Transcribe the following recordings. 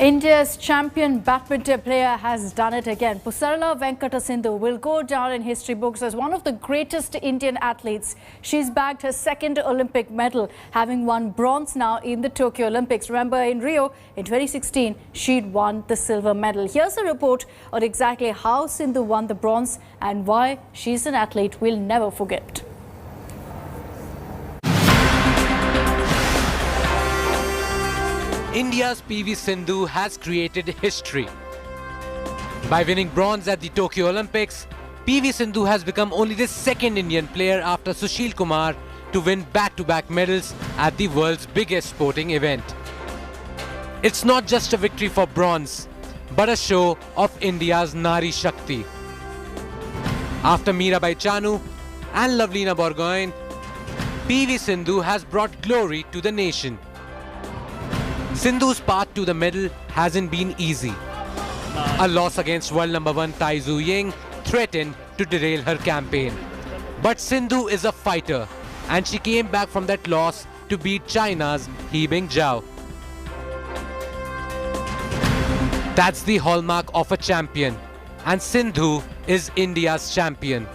India's champion badminton player has done it again. Pusarla Venkata Sindhu will go down in history books as one of the greatest Indian athletes. She's bagged her second Olympic medal, having won bronze now in the Tokyo Olympics. Remember, in Rio in 2016, she'd won the silver medal. Here's a report on exactly how Sindhu won the bronze and why she's an athlete we'll never forget. India's PV Sindhu has created history. By winning bronze at the Tokyo Olympics, PV Sindhu has become only the second Indian player after Sushil Kumar to win back-to-back medals at the world's biggest sporting event. It's not just a victory for bronze, but a show of India's Nari Shakti. After Mirabai Chanu and Lavlina Borgohain, PV Sindhu has brought glory to the nation. Sindhu's path to the medal hasn't been easy. A loss against world number 1 Tai Tzu Ying threatened to derail her campaign. But Sindhu is a fighter and she came back from that loss to beat China's He Bingjiao. That's the hallmark of a champion, and Sindhu is India's champion.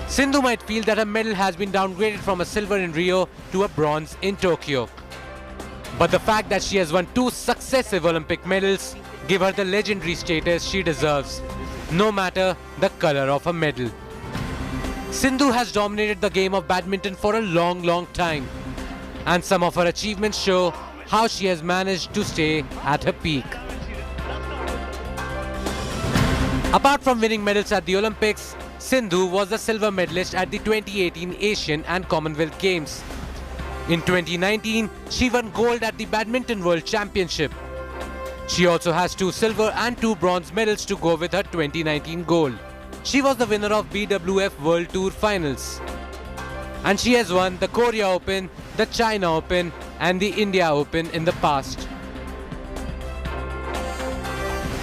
Sindhu might feel that her medal has been downgraded from a silver in Rio to a bronze in Tokyo. But the fact that she has won 2 successive Olympic medals give her the legendary status she deserves, no matter the color of her medal. Sindhu has dominated the game of badminton for a long time, and some of her achievements show how she has managed to stay at her peak. Apart from winning medals at the Olympics, Sindhu was the silver medalist at the 2018 Asian and Commonwealth Games. In 2019, she won gold at the Badminton World Championship. She also has 2 silver and 2 bronze medals to go with her 2019 gold. She was the winner of BWF World Tour Finals. And she has won the Korea Open, the China Open and the India Open in the past.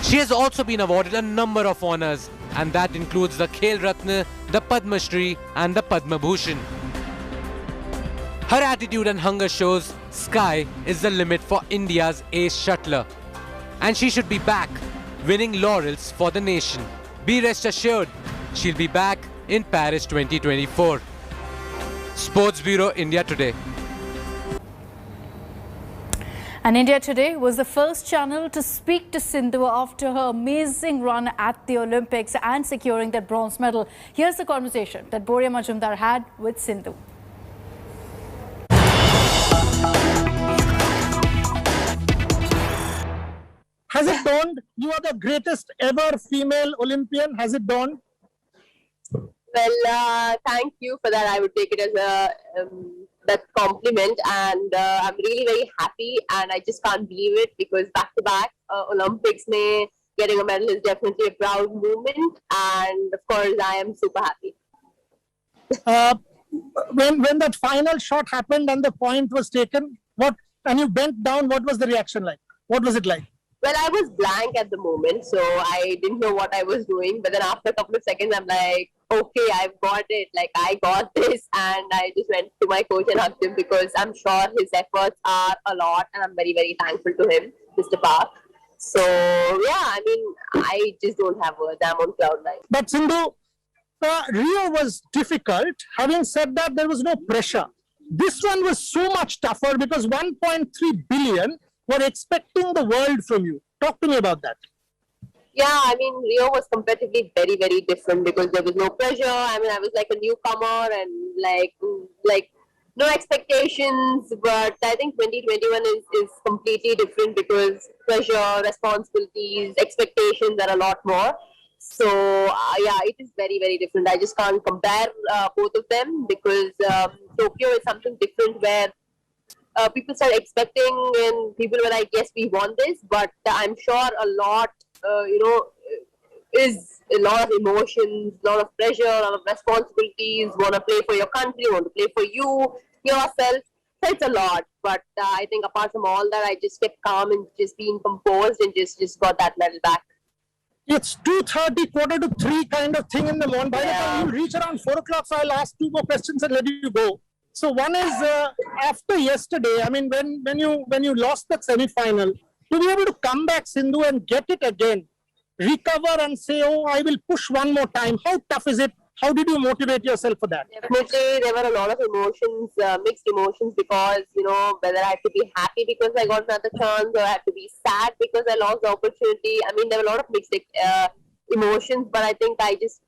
She has also been awarded a number of honors, and that includes the Khel Ratna, the Padma Shri and the Padma Bhushan. Her attitude and hunger shows sky is the limit for India's ace shuttler. And she should be back, winning laurels for the nation. Be rest assured, she'll be back in Paris 2024. Sports Bureau, India Today. And India Today was the first channel to speak to Sindhu after her amazing run at the Olympics and securing that bronze medal. Here's the conversation that Boria Majumdar had with Sindhu. Has it dawned? You are the greatest ever female Olympian. Has it dawned? Well, thank you for that. I would take it as a that compliment, and I'm really very happy, and I just can't believe it because back-to-back Olympics mein getting a medal is definitely a proud moment, and of course I am super happy. When that final shot happened and the point was taken, and you bent down, what was the reaction like? What was it like? Well, I was blank at the moment, so I didn't know what I was doing. But then after a couple of seconds, I'm like, okay, I've got it. Like, I got this. And I just went to my coach and hugged him because I'm sure his efforts are a lot. And I'm very thankful to him, Mr. Park. So, yeah, I mean, I just don't have words. I'm on cloud 9. But Sindhu, Rio was difficult. Having said that, there was no pressure. This one was so much tougher because 1.3 billion were expecting the world from you. Talk to me about that. Yeah, I mean, Rio was competitively very different because there was no pressure. I mean, I was like a newcomer and like no expectations. But I think 2021 is completely different because pressure, responsibilities, expectations are a lot more. So, yeah, it is very different. I just can't compare both of them because Tokyo is something different where people start expecting and people were like, yes, we want this, but I'm sure a lot, is a lot of emotions, a lot of pressure, a lot of responsibilities, want to play for your country, want to play for yourself. So it's a lot, but I think apart from all that, I just kept calm and just being composed and just got that medal back. It's 2:30, 2:45 kind of thing in the morning. By the time you reach around 4 o'clock, so I'll ask 2 more questions and let you go. So one is after yesterday, I mean, when you lost that semi-final, to be able to come back, Sindhu, and get it again, recover and say, oh, I will push one more time. How tough is it? How did you motivate yourself for that? Definitely, there were a lot of emotions, mixed emotions, because, whether I had to be happy because I got another chance, or I had to be sad because I lost the opportunity. I mean, there were a lot of mixed emotions, but I think I just,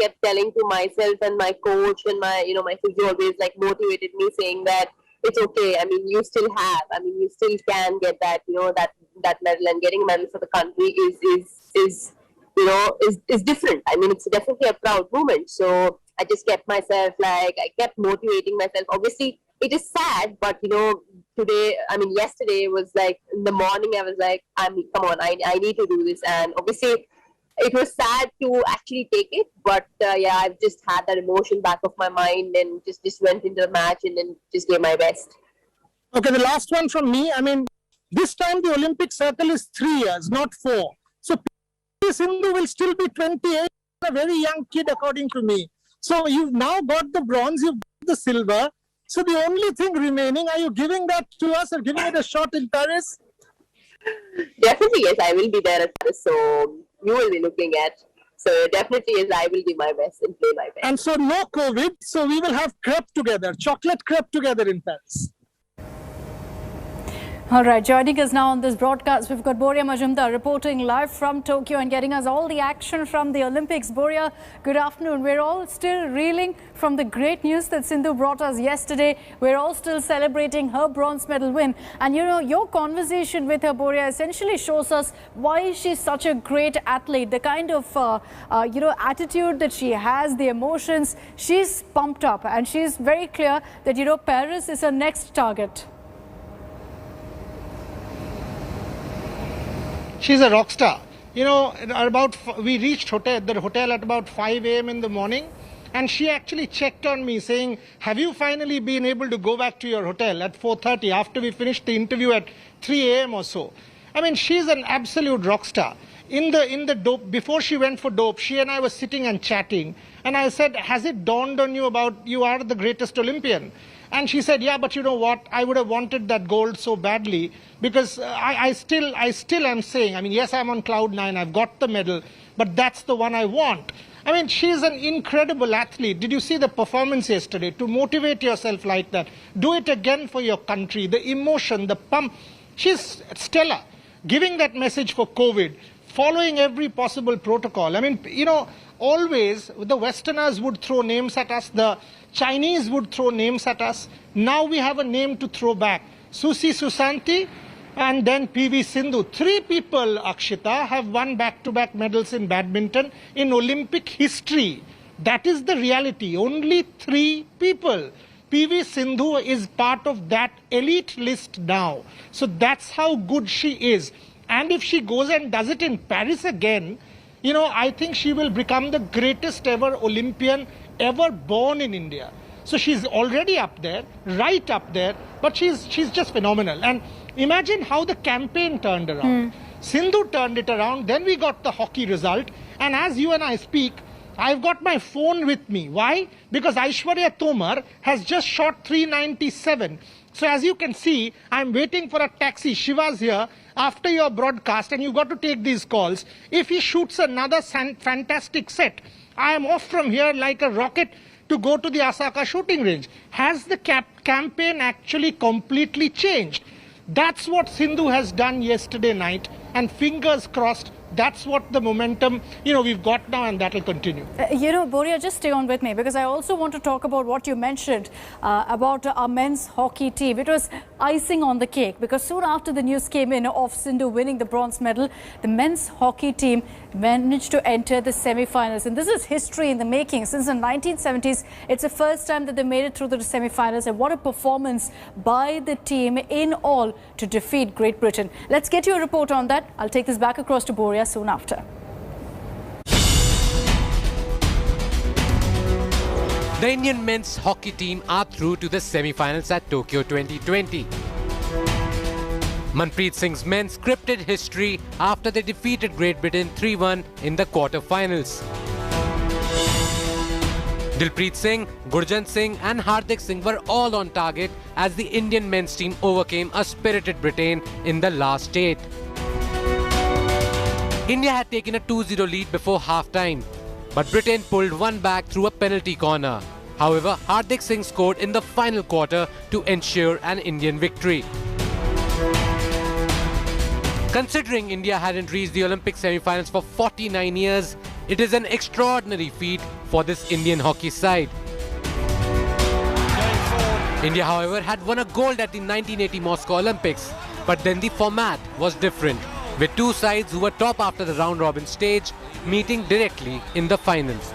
kept telling to myself, and my coach and my physio always motivated me, saying that it's okay. I mean, you still can get that, that medal, and getting a medal for the country is different. I mean, it's definitely a proud moment. So I just kept myself, I kept motivating myself. Obviously, it is sad, but today, I mean, yesterday was in the morning, I was come on, I need to do this. And obviously, it was sad to actually take it, but yeah, I've just had that emotion back of my mind, and just went into the match and then just gave my best. Okay, the last one from me. I mean, this time the Olympic circle is 3 years, not 4. So PV Sindhu will still be 28, a very young kid, according to me. So you've now got the bronze, you've got the silver. So the only thing remaining, are you giving that to us or giving it a shot in Paris? Definitely, yes, I will be there at Paris. So you will be looking at. So definitely, yes, I will give my best and play my best. And so no COVID, so we will have crepe together, chocolate crepe together in Paris. All right, joining us now on this broadcast, we've got Boria Majumdar reporting live from Tokyo and getting us all the action from the Olympics. Boria, good afternoon. We're all still reeling from the great news that Sindhu brought us yesterday. We're all still celebrating her bronze medal win. And your conversation with her, Boria, essentially shows us why she's such a great athlete. The kind of, attitude that she has, the emotions, she's pumped up. And she's very clear that, Paris is her next target. She's a rock star. We reached the hotel at about 5 a.m. in the morning, and she actually checked on me saying, have you finally been able to go back to your hotel at 4:30 after we finished the interview at 3 a.m. or so? I mean, she's an absolute rock star. In the dope, before she went for dope, she and I were sitting and chatting, and I said, has it dawned on you about you are the greatest Olympian? And she said, yeah, but you know what? I would have wanted that gold so badly, because I still am saying, I mean, yes, I'm on cloud 9. I've got the medal, but that's the one I want. I mean, she's an incredible athlete. Did you see the performance yesterday? To motivate yourself like that, do it again for your country. The emotion, the pump. She's stellar. Giving that message for COVID, following every possible protocol. I mean, always the Westerners would throw names at us. The Chinese would throw names at us. Now we have a name to throw back. Susi Susanti and then PV Sindhu. 3 people, Akshita, have won back-to-back medals in badminton in Olympic history. That is the reality. Only 3 people. PV Sindhu is part of that elite list now. So that's how good she is. And if she goes and does it in Paris again, I think she will become the greatest ever Olympian ever born in India. So she's already up there, right up there, but she's just phenomenal. And imagine how the campaign turned around. Sindhu turned it around, then we got the hockey result, and as you and I speak, I've got my phone with me. Why? Because Aishwarya Tomar has just shot 397. So as you can see, I'm waiting for a taxi. Shiva's here after your broadcast, and you've got to take these calls. If he shoots another fantastic set, I am off from here like a rocket to go to the Osaka shooting range. Has the campaign actually completely changed? That's what Sindhu has done yesterday night, and fingers crossed, that's what the momentum, we've got now, and that'll continue. Boria, just stay on with me, because I also want to talk about what you mentioned about our men's hockey team. It was icing on the cake, because soon after the news came in of Sindhu winning the bronze medal, the men's hockey team managed to enter the semi-finals. And this is history in the making. Since the 1970s, it's the first time that they made it through the semi-finals. And what a performance by the team in all to defeat Great Britain. Let's get you a report on that. I'll take this back across to Boria soon after. The Indian men's hockey team are through to the semi-finals at Tokyo 2020. Manpreet Singh's men scripted history after they defeated Great Britain 3-1 in the quarter-finals. Dilpreet Singh, Gurjant Singh and Hardik Singh were all on target as the Indian men's team overcame a spirited Britain in the last 8. India had taken a 2-0 lead before half-time, but Britain pulled one back through a penalty corner. However, Hardik Singh scored in the final quarter to ensure an Indian victory. Considering India hadn't reached the Olympic semi-finals for 49 years, it is an extraordinary feat for this Indian hockey side. India, however, had won a gold at the 1980 Moscow Olympics, but then the format was different, with two sides who were top after the round-robin stage meeting directly in the finals.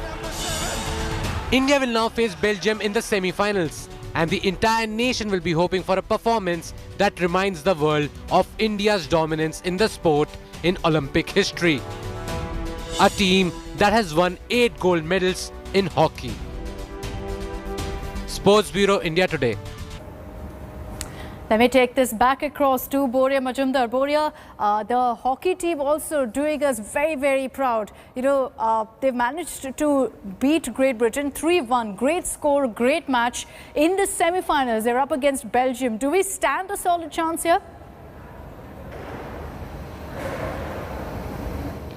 India will now face Belgium in the semi-finals, and the entire nation will be hoping for a performance that reminds the world of India's dominance in the sport in Olympic history. A team that has won 8 gold medals in hockey. Sports Bureau, India Today. Let me take this back across to Boria Majumdar. Boria, the hockey team also doing us very, very proud. You know, they've managed to beat Great Britain 3-1. Great score, great match. In the semi-finals, they're up against Belgium. Do we stand a solid chance here?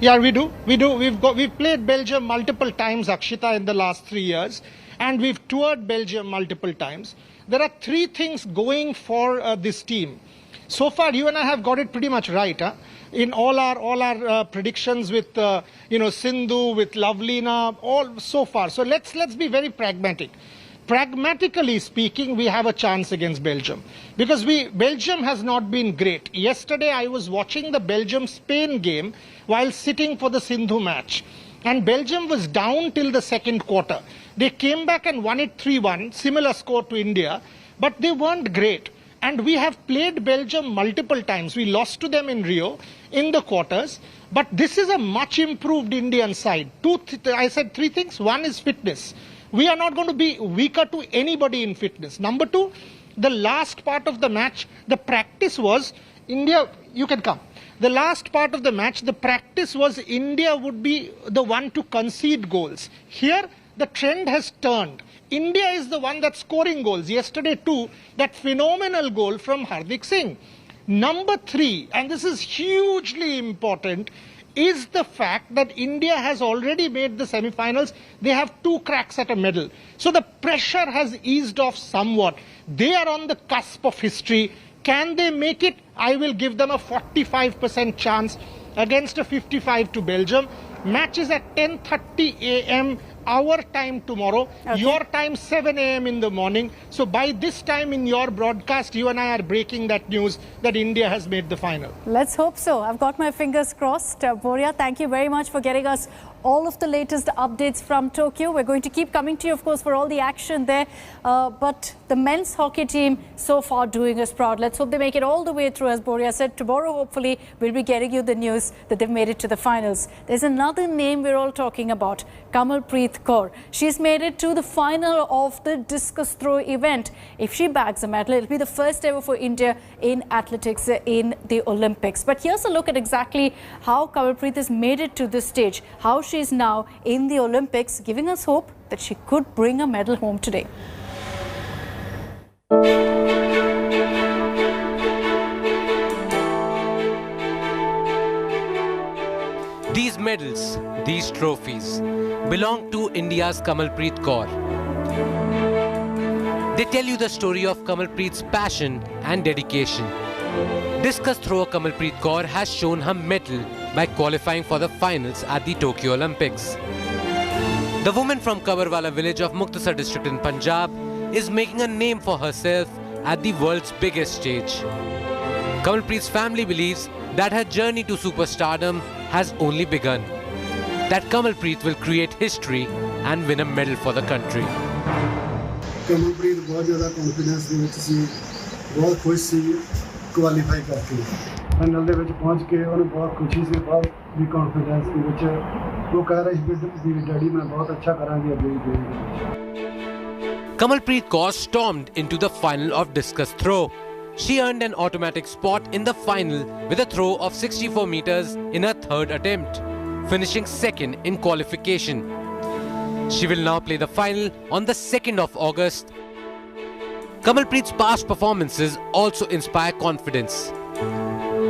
Yeah, we do. We've played Belgium multiple times, Akshita, in the last 3 years, and we've toured Belgium multiple times. There are 3 things going for this team. So far, you and I have got it pretty much right, huh? In all our predictions with Sindhu, with Lovelina, all so far. So let's be very pragmatic. Pragmatically speaking, we have a chance against Belgium because Belgium has not been great. Yesterday, I was watching the Belgium-Spain game while sitting for the Sindhu match, and Belgium was down till the second quarter. They came back and won it 3-1, similar score to India, but they weren't great. And we have played Belgium multiple times. We lost to them in Rio in the quarters, but this is a much improved Indian side. I said 3 things. One is fitness. We are not going to be weaker to anybody in fitness. Number 2, the last part of the match, the practice was India, you can come. The last part of the match, the practice was India would be the one to concede goals. Here, the trend has turned. India is the one that's scoring goals. Yesterday too, that phenomenal goal from Hardik Singh. Number 3, and this is hugely important, is the fact that India has already made the semi-finals. They have 2 cracks at a medal. So the pressure has eased off somewhat. They are on the cusp of history. Can they make it? I will give them a 45% chance against a 55 to Belgium. Match is at 10:30 a.m. our time tomorrow. Okay. Your time 7 a.m. in the morning. So by this time in your broadcast, you and I are breaking that news that India has made the final. Let's hope so. I've got my fingers crossed. Boria, thank you very much for getting us all of the latest updates from Tokyo. We're going to keep coming to you, of course, for all the action there. But the men's hockey team so far doing us proud. Let's hope they make it all the way through. As Boria said, tomorrow, hopefully, we'll be getting you the news that they've made it to the finals. There's another name we're all talking about, Kamalpreet Kaur. She's made it to the final of the discus throw event. If she bags a medal, it'll be the first ever for India in athletics in the Olympics. But here's a look at exactly how Kamalpreet has made it to this stage, how she is now in the Olympics, giving us hope that she could bring a medal home today. These medals, these trophies, belong to India's Kamalpreet Kaur. They tell you the story of Kamalpreet's passion and dedication. Discus thrower Kamalpreet Kaur has shown her mettle by qualifying for the finals at the Tokyo Olympics. The woman from Kabarwala village of Muktasar district in Punjab is making a name for herself at the world's biggest stage. Kamalpreet's family believes that her journey to superstardom has only begun, that Kamalpreet will create history and win a medal for the country. Kamalpreet बहुत ज़्यादा confidence ਦੇ ਵਿੱਚ ਸੀ, बहुत खुश ਸੀ qualify ਕਰਕੇ final ਦੇ ਵਿੱਚ पहुंच के ਉਹਨੂੰ बहुत खुशी से बहुत भी confidence ਦੇ ਵਿੱਚ ਉਹ ਕਹਿ ਰਹੀ ਸੀ ਕਿ ਡੈਡੀ ਮੈਂ ਬਹੁਤ ਅੱਛਾ ਕਰਾਂਗੀ ਅੱਗੇ ਵੀ। Kamalpreet Kaur stormed into the final of discus throw. She earned an automatic spot in the final with a throw of 64 meters in her third attempt, finishing second in qualification. She will now play the final on the 2nd of August. Kamalpreet's past performances also inspire confidence.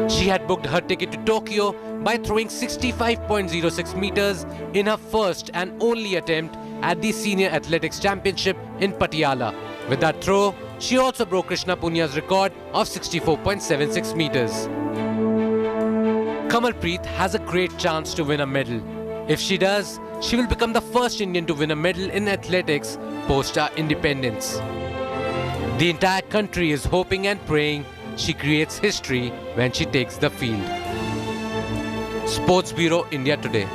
She had booked her ticket to Tokyo by throwing 65.06 meters in her first and only attempt at the Senior Athletics Championship in Patiala. With that throw, she also broke Krishna Punya's record of 64.76 meters. Kamalpreet has a great chance to win a medal. If she does, she will become the first Indian to win a medal in athletics post our independence. The entire country is hoping and praying she creates history when she takes the field. Sports Bureau, India Today.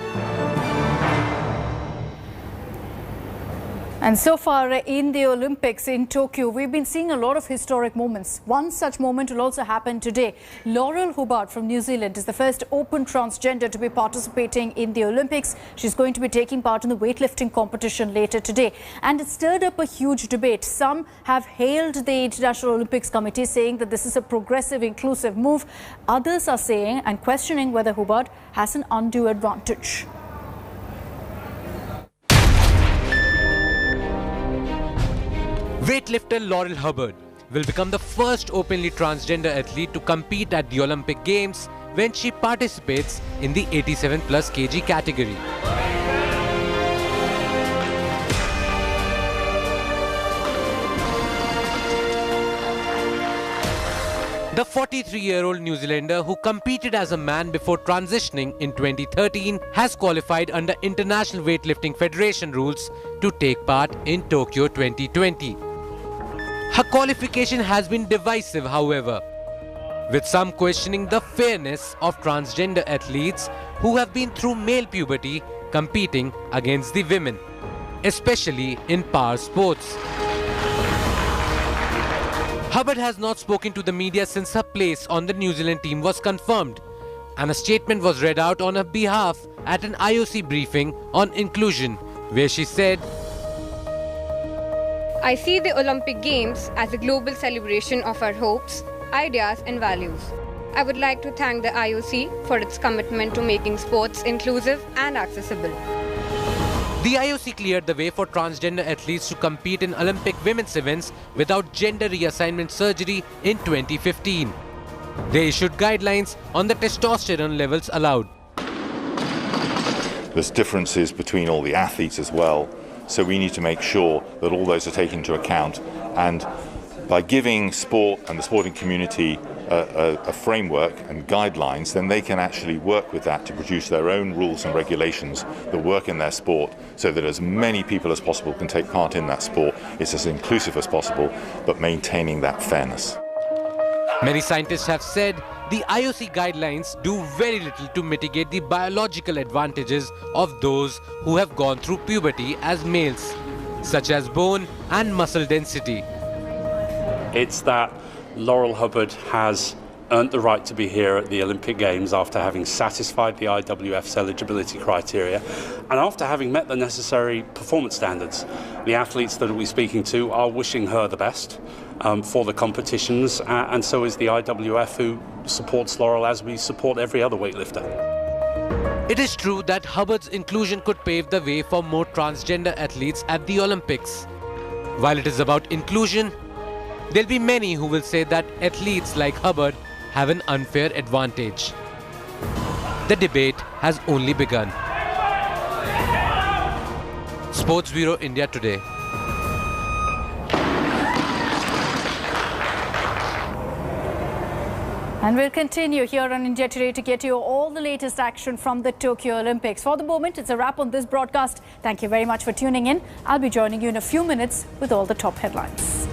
And so far in the Olympics in Tokyo, we've been seeing a lot of historic moments. One such moment will also happen today. Laurel Hubbard from New Zealand is the first open transgender to be participating in the Olympics. She's going to be taking part in the weightlifting competition later today. And it stirred up a huge debate. Some have hailed the International Olympics Committee, saying that this is a progressive, inclusive move. Others are saying and questioning whether Hubbard has an undue advantage. Weightlifter Laurel Hubbard will become the first openly transgender athlete to compete at the Olympic Games when she participates in the 87+ kg category. The 43-year-old New Zealander, who competed as a man before transitioning in 2013, has qualified under International Weightlifting Federation rules to take part in Tokyo 2020. Her qualification has been divisive, however, with some questioning the fairness of transgender athletes who have been through male puberty competing against the women, especially in power sports. Hubbard has not spoken to the media since her place on the New Zealand team was confirmed, and a statement was read out on her behalf at an IOC briefing on inclusion, where she said, I see the Olympic Games as a global celebration of our hopes, ideas and values. I would like to thank the IOC for its commitment to making sports inclusive and accessible. The IOC cleared the way for transgender athletes to compete in Olympic women's events without gender reassignment surgery in 2015. They issued guidelines on the testosterone levels allowed. There's differences between all the athletes as well. So we need to make sure that all those are taken into account, and by giving sport and the sporting community a framework and guidelines, then they can actually work with that to produce their own rules and regulations that work in their sport, so that as many people as possible can take part in that sport. It's as inclusive as possible, but maintaining that fairness. Many scientists have said the IOC guidelines do very little to mitigate the biological advantages of those who have gone through puberty as males, such as bone and muscle density. It's that Laurel Hubbard has earned the right to be here at the Olympic Games after having satisfied the IWF's eligibility criteria and after having met the necessary performance standards. The athletes that we're speaking to are wishing her the best for the competitions, and so is the IWF, who supports Laurel as we support every other weightlifter. It is true that Hubbard's inclusion could pave the way for more transgender athletes at the Olympics. While it is about inclusion, there'll be many who will say that athletes like Hubbard have an unfair advantage. The debate has only begun. Sports Bureau, India Today. And we'll continue here on India Today to get you all the latest action from the Tokyo Olympics. For the moment, it's a wrap on this broadcast. Thank you very much for tuning in. I'll be joining you in a few minutes with all the top headlines.